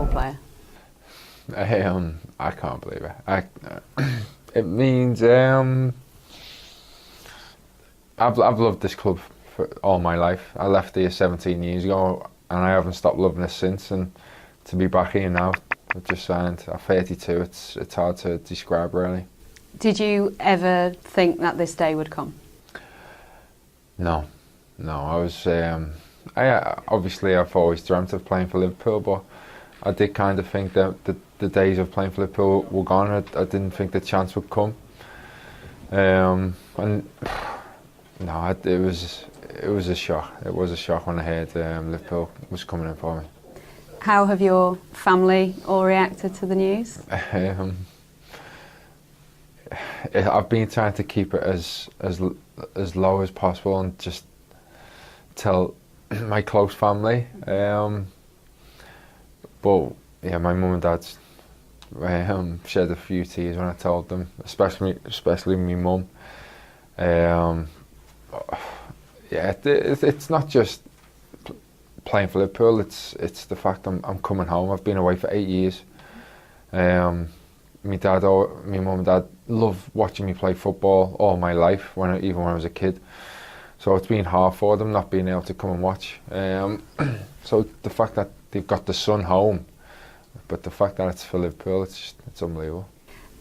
Liverpool player? I can't believe it. It means I've loved this club for all my life. I left here 17 years ago, and I haven't stopped loving it since. And to be back here now, I've just signed at 32. It's hard to describe, really. Did you ever think that this day would come? No. I was. Obviously I've always dreamt of playing for Liverpool, but I did kind of think that the days of playing for Liverpool were gone. I didn't think the chance would come. And no, it was a shock. It was a shock when I heard Liverpool was coming in for me. How have your family all reacted to the news? I've been trying to keep it as low as possible and just tell my close family. But yeah, my mum and dad shed a few tears when I told them, especially my mum. Yeah, it's not just playing for Liverpool. It's the fact I'm coming home. I've been away for 8 years. My mum and dad love watching me play football all my life, even when I was a kid. So it's been hard for them not being able to come and watch. So the fact that they've got the son home, but the fact that it's for Liverpool, it's unbelievable.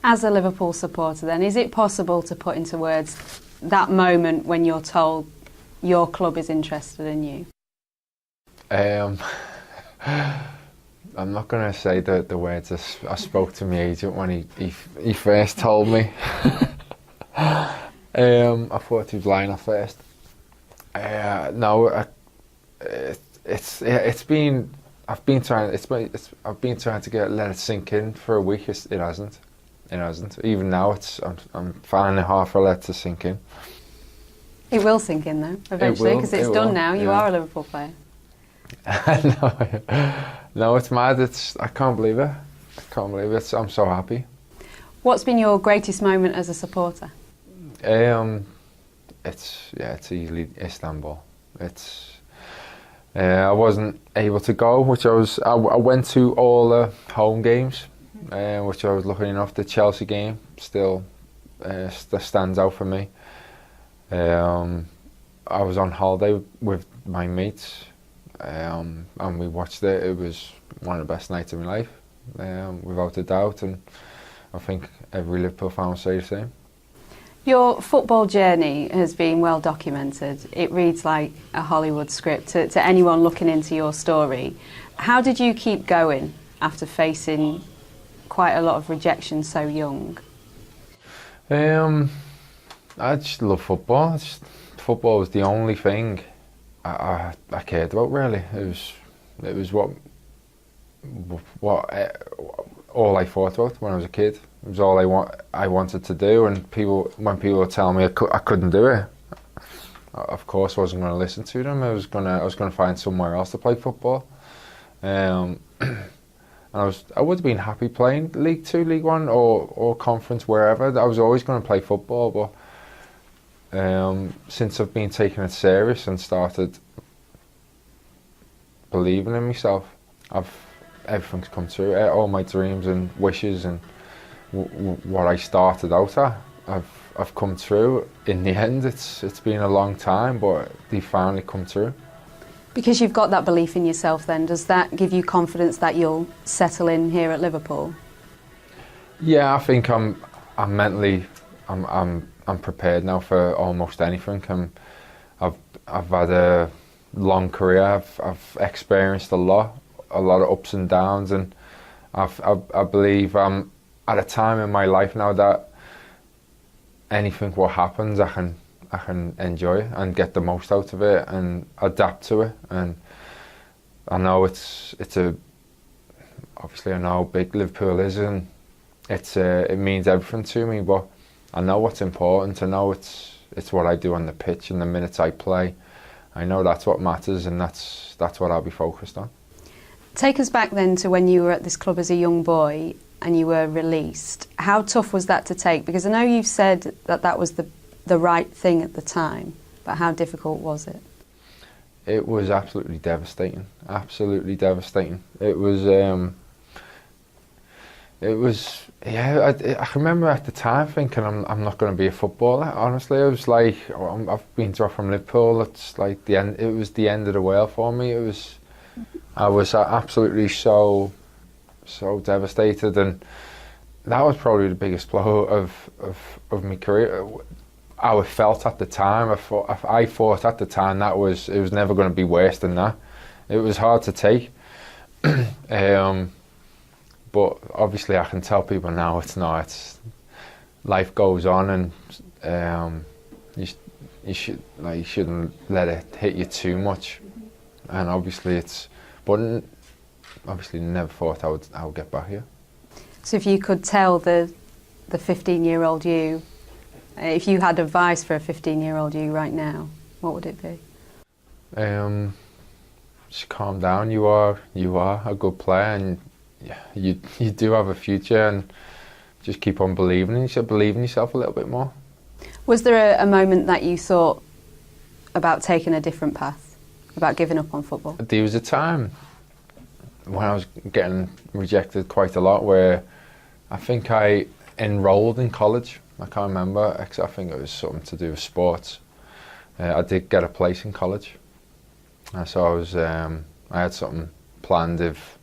As a Liverpool supporter then, is it possible to put into words that moment when you're told your club is interested in you? I'm not going to say the words I spoke to my agent when he first told me. I thought he was lying at first. No, I've been trying to let it sink in for a week. It hasn't. Even now, I'm finding it hard for it to sink in. It will sink in though, eventually, because it's done now. You are a Liverpool player. No, it's mad. I can't believe it. I'm so happy. What's been your greatest moment as a supporter? It's easily Istanbul. I wasn't able to go, I went to all the home games, which I was lucky enough. The Chelsea game still stands out for me. I was on holiday with my mates, and we watched it. It was one of the best nights of my life, without a doubt, and I think every Liverpool fan will say the same. Your football journey has been well documented. It reads like a Hollywood script to anyone looking into your story. How did you keep going after facing quite a lot of rejection so young? I just love football. Football was the only thing I cared about, really. It was what all I thought about when I was a kid. It was all I wanted to do, and when people were telling me I couldn't do it, of course I wasn't going to listen to them. I was going to find somewhere else to play football. And I would have been happy playing League 2, League 1 or Conference, wherever. I was always going to play football, but since I've been taking it serious and started believing in myself, everything's come true. All my dreams and wishes and what I started out at, I've come true. In the end, it's been a long time, but they finally come true. Because you've got that belief in yourself then, does that give you confidence that you'll settle in here at Liverpool? Yeah, I think I'm mentally prepared now for almost anything. I've had a long career. I've experienced a lot of ups and downs, and I believe I'm at a time in my life now that anything what happens, I can enjoy and get the most out of it and adapt to it. And I know obviously I know how big Liverpool is, and it means everything to me, but I know what's important. I know it's what I do on the pitch and the minutes I play. I know that's what matters, and that's what I'll be focused on. Take us back then to when you were at this club as a young boy and you were released. How tough was that to take? Because I know you've said that was the right thing at the time, but how difficult was it? It was absolutely devastating. It was It was, yeah, I can remember at the time thinking I'm not going to be a footballer. Honestly, it was like, I've been dropped from Liverpool. It's like the end. It was the end of the world for me. I was absolutely so devastated, and that was probably the biggest blow of my career. How it felt at the time. I thought at the time it was never going to be worse than that. It was hard to take. But obviously I can tell people now it's not. Life goes on, and you shouldn't let it hit you too much. And obviously never thought I would get back here. So if you could tell the 15-year-old you, if you had advice for a 15-year-old you right now, what would it be? Just calm down. You are a good player, and you do have a future, and just keep on believing in yourself. Believe in yourself a little bit more. Was there a moment that you thought about taking a different path, about giving up on football? There was a time when I was getting rejected quite a lot, where I think I enrolled in college. I can't remember, I think it was something to do with sports. I did get a place in college, so I had something planned if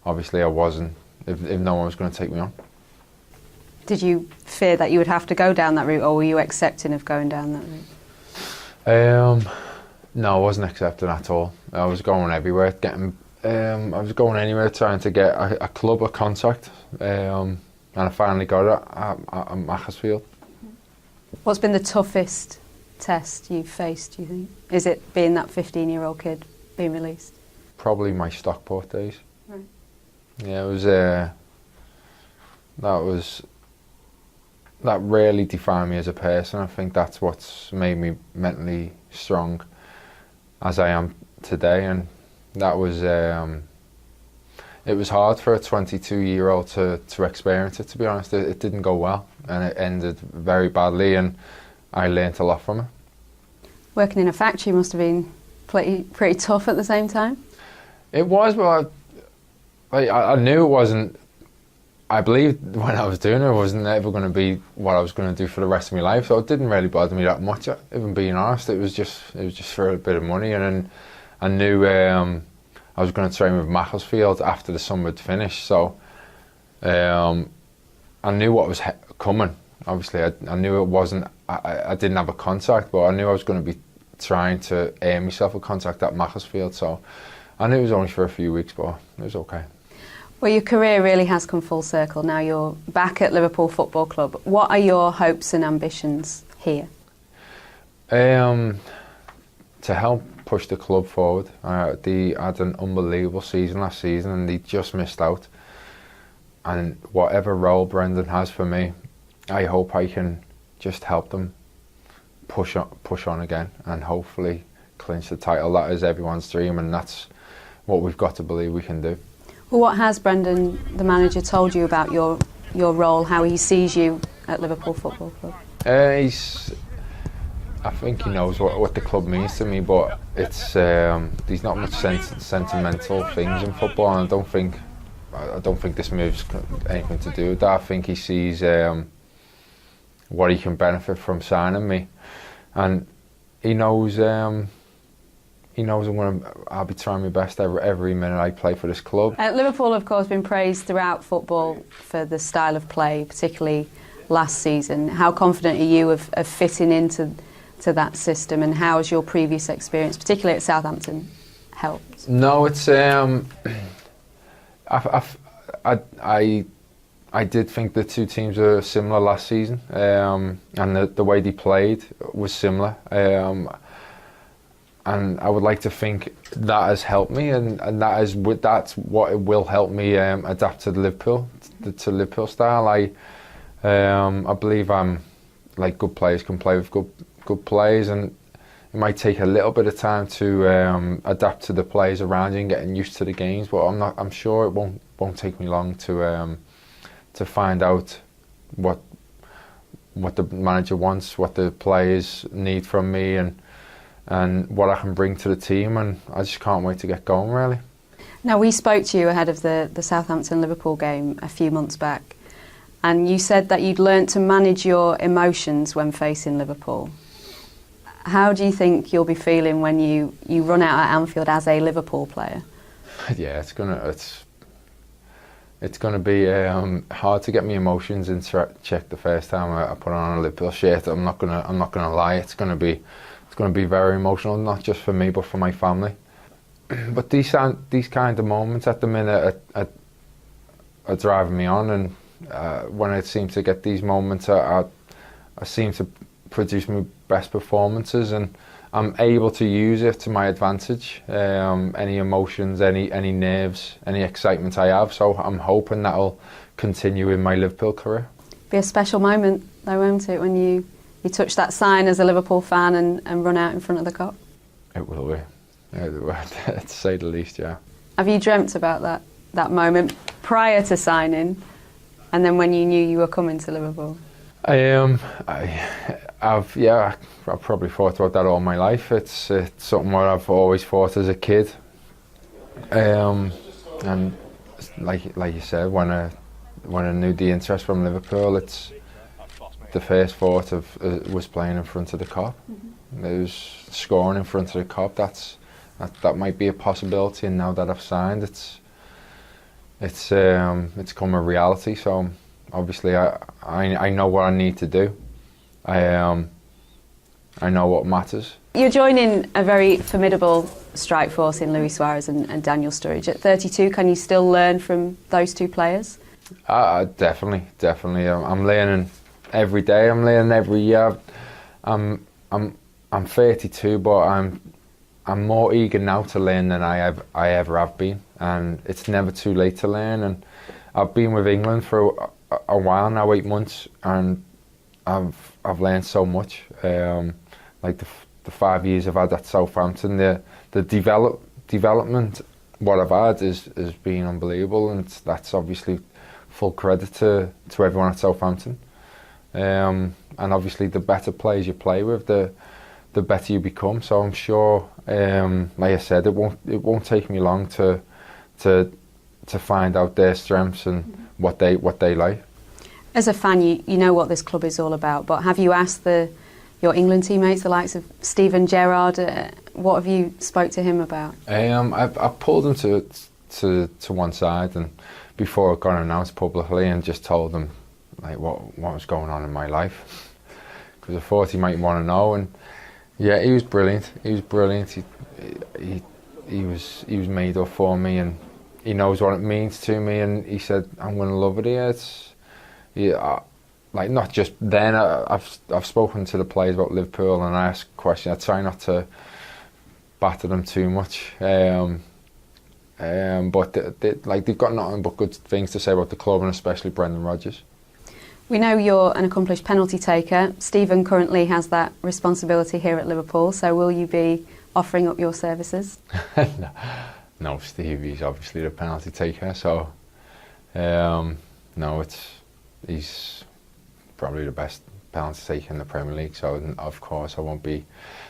obviously I wasn't, if no one was going to take me on. Did you fear that you would have to go down that route, or were you accepting of going down that route? No, I wasn't accepting at all. I was going everywhere, I was going anywhere trying to get a club, a contact, and I finally got it at Macclesfield. What's been the toughest test you've faced, do you think? Is it being that 15-year-old kid being released? Probably my Stockport days. Right. Yeah, it was that really defined me as a person. I think that's what's made me mentally strong as I am today, and that was it was hard for a 22-year-old to experience it, to be honest. It didn't go well, and it ended very badly, and I learnt a lot from it. Working in a factory must have been pretty tough at the same time? It was, but I knew it wasn't. I believed when I was doing it wasn't ever going to be what I was going to do for the rest of my life, so it didn't really bother me that much, even being honest. It was just for a bit of money, and then I knew I was going to train with Macclesfield after the summer had finished, so I knew what was coming. Obviously, I knew it wasn't. I didn't have a contract, but I knew I was going to be trying to earn myself a contract at Macclesfield, so I knew it was only for a few weeks, but it was okay. Well, your career really has come full circle. Now you're back at Liverpool Football Club. What are your hopes and ambitions here? To help push the club forward. They had an unbelievable season last season, and they just missed out. And whatever role Brendan has for me, I hope I can just help them push on again, and hopefully clinch the title. That is everyone's dream, and that's what we've got to believe we can do. Well, what has Brendan, the manager, told you about your role, how he sees you at Liverpool Football Club? I think he knows what the club means to me, but it's there's not much sentimental things in football, and I don't think this move's anything to do with that. I think he sees what he can benefit from signing me, and he knows I'll be trying my best every minute I play for this club. Liverpool, of course, been praised throughout football for the style of play, particularly last season. How confident are you of fitting into that system, and how has your previous experience, particularly at Southampton, helped? No, it's I did think the two teams were similar last season, and the way they played was similar. And I would like to think that has helped me, and that's what it will help me adapt to Liverpool style. I believe like good players can play with good players, and it might take a little bit of time to adapt to the players around you and getting used to the games. But I'm sure it won't take me long to find out what the manager wants, what the players need from me, and what I can bring to the team, and I just can't wait to get going, really. Now, we spoke to you ahead of the Southampton-Liverpool game a few months back, and you said that you'd learnt to manage your emotions when facing Liverpool. How do you think you'll be feeling when you run out at Anfield as a Liverpool player? Yeah, it's gonna be hard to get my emotions in check the first time I put on a Liverpool shirt. I'm not gonna lie. It's gonna be very emotional, not just for me but for my family. But these kind of moments at the minute are driving me on, and when I seem to get these moments, I seem to produce my best performances, and I'm able to use it to my advantage. Any emotions, any nerves, any excitement I have. So I'm hoping that'll continue in my Liverpool career. Be a special moment, though, won't it, when you touch that sign as a Liverpool fan and run out in front of the Kop? It will be. To say the least, yeah. Have you dreamt about that moment prior to signing, and then when you knew you were coming to Liverpool? I've probably thought about that all my life. It's something what I've always thought as a kid. And like you said, when I knew the interest from Liverpool, it's the first thought was playing in front of the Kop. Mm-hmm. It was scoring in front of the Kop. That might be a possibility, and now that I've signed, it's come a reality. So obviously, I know what I need to do. I know what matters. You're joining a very formidable strike force in Luis Suarez and Daniel Sturridge. At 32, can you still learn from those two players? Definitely. I'm learning every day. I'm learning every year. I'm 32, but I'm more eager now to learn than I ever have been, and it's never too late to learn. And I've been with England for a while now, 8 months, and I've learned so much. Like the 5 years I've had at Southampton, the development what I've had has been unbelievable, and that's obviously full credit to everyone at Southampton. And obviously, the better players you play with, the better you become. So I'm sure, like I said, it won't take me long to find out their strengths and what they like. As a fan, you know what this club is all about, but have you asked your England teammates, the likes of Steven Gerrard, what have you spoke to him about? I've pulled him to one side, and before it got announced publicly, and just told him like what was going on in my life, because I thought he might want to know. And yeah, he was brilliant. He was made up for me, and he knows what it means to me. And he said, "I'm going to love it here." Like not just then. I've spoken to the players about Liverpool, and I ask questions. I try not to batter them too much, but they've got nothing but good things to say about the club, and especially Brendan Rodgers. We know you're an accomplished penalty taker. Stephen currently has that responsibility here at Liverpool, so will you be offering up your services? No, Stevie's obviously the penalty taker, so no, he's probably the best penalty taker in the Premier League, so of course I won't be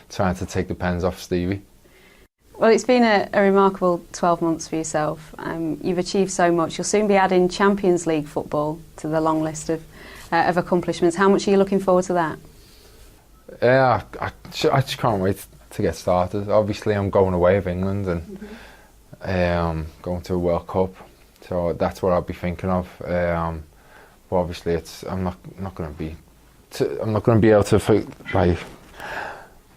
trying to take the pens off Stevie. Well, it's been a remarkable 12 months for yourself. You've achieved so much. You'll soon be adding Champions League football to the long list of accomplishments. How much are you looking forward to that? Yeah, I just can't wait to get started. Obviously, I'm going away with England and going to a World Cup, so that's what I'll be thinking of. But obviously, I'm not going to be able to like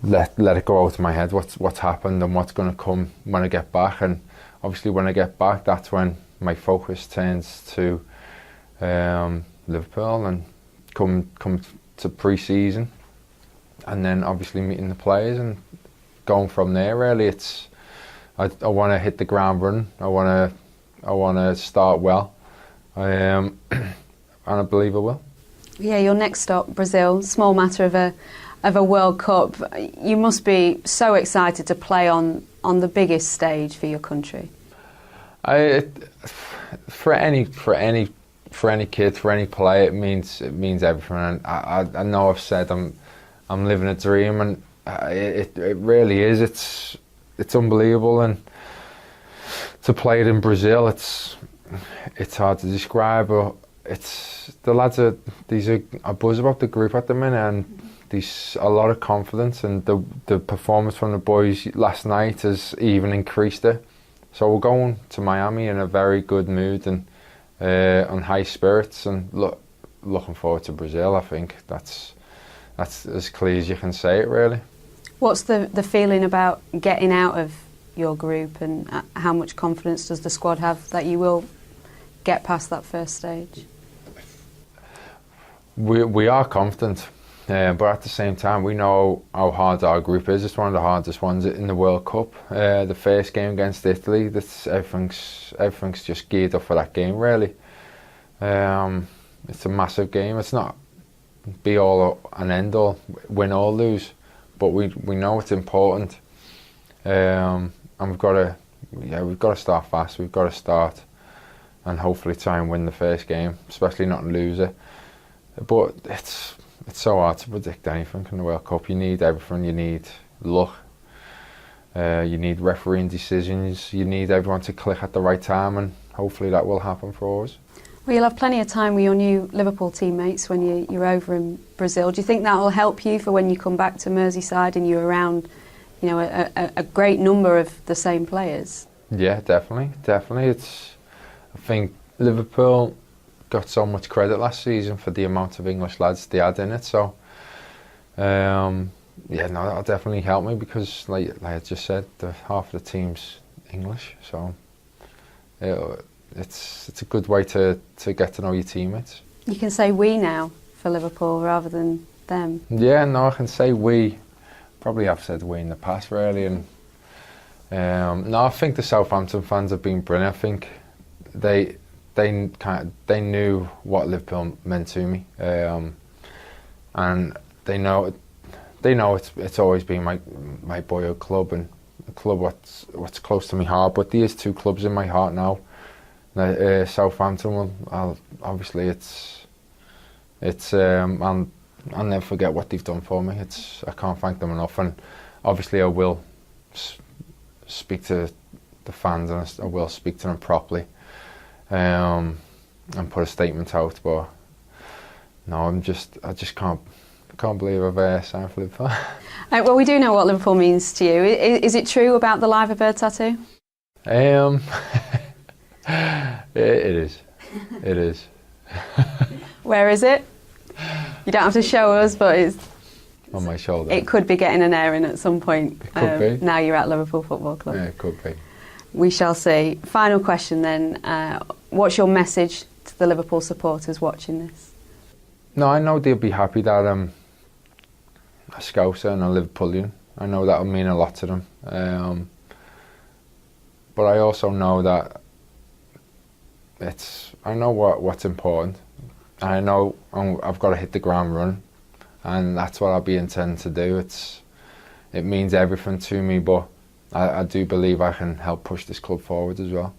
let it go out of my head what's happened and what's going to come when I get back. And obviously, when I get back, that's when my focus turns to Liverpool and come to pre-season, and then obviously meeting the players and going from there. Really, I want to hit the ground running. I want to start well, and I believe I will. Yeah, your next stop, Brazil. Small matter of a World Cup. You must be so excited to play on the biggest stage for your country. For any kid, for any player, it means everything. And I know I've said I'm living a dream, and it really is. It's unbelievable, and to play it in Brazil, it's hard to describe, but it's the lads are a buzz about the group at the minute, and there's a lot of confidence, and the performance from the boys last night has even increased it. So we're going to Miami in a very good mood and on high spirits, and looking forward to Brazil. I think that's as clear as you can say it, really. What's the feeling about getting out of your group, and how much confidence does the squad have that you will get past that first stage? We are confident, but at the same time we know how hard our group is. It's one of the hardest ones in the World Cup. The first game against Italy, everything's just geared up for that game, really. It's a massive game. It's not be all and end all, win or lose, but we know it's important, and we've got to start fast. We've got to start and hopefully try and win the first game, especially not lose it. But it's so hard to predict anything in the World Cup. You need everything. You need luck. You need refereeing decisions. You need everyone to click at the right time, and hopefully that will happen for us. Well, you'll have plenty of time with your new Liverpool teammates when you're over in Brazil. Do you think that will help you for when you come back to Merseyside and you're around, a great number of the same players? Yeah, definitely. I think Liverpool got so much credit last season for the amount of English lads they had in it. So, that'll definitely help me, because, like I just said, half of the team's English. So, it's a good way to get to know your teammates. You can say we now for Liverpool rather than them. Yeah, no, I can say we. Probably have said we in the past, really. And no, I think the Southampton fans have been brilliant. I think they knew what Liverpool meant to me, and they know it's always been my boyhood club, and a club what's close to my heart. But there's two clubs in my heart now. Southampton, obviously I'll never forget what they've done for me. I can't thank them enough, and obviously I will speak to the fans, and I will speak to them properly, and put a statement out. But no, I just can't believe I've signed for Liverpool. Well, we do know what Liverpool means to you. Is it true about the Live a Bird tattoo? It is. Where is it? You don't have to show us, but it's on my shoulder. It could be getting an airing at some point. It could be. Now you're at Liverpool Football Club. Yeah, it could be. We shall see. Final question then. What's your message to the Liverpool supporters watching this? No, I know they'll be happy that a Scouser and a Liverpoolian. I know that'll mean a lot to them. But I also know that I know what's important. And I know I've got to hit the ground running, and that's what I'll be intending to do. It means everything to me, but I do believe I can help push this club forward as well.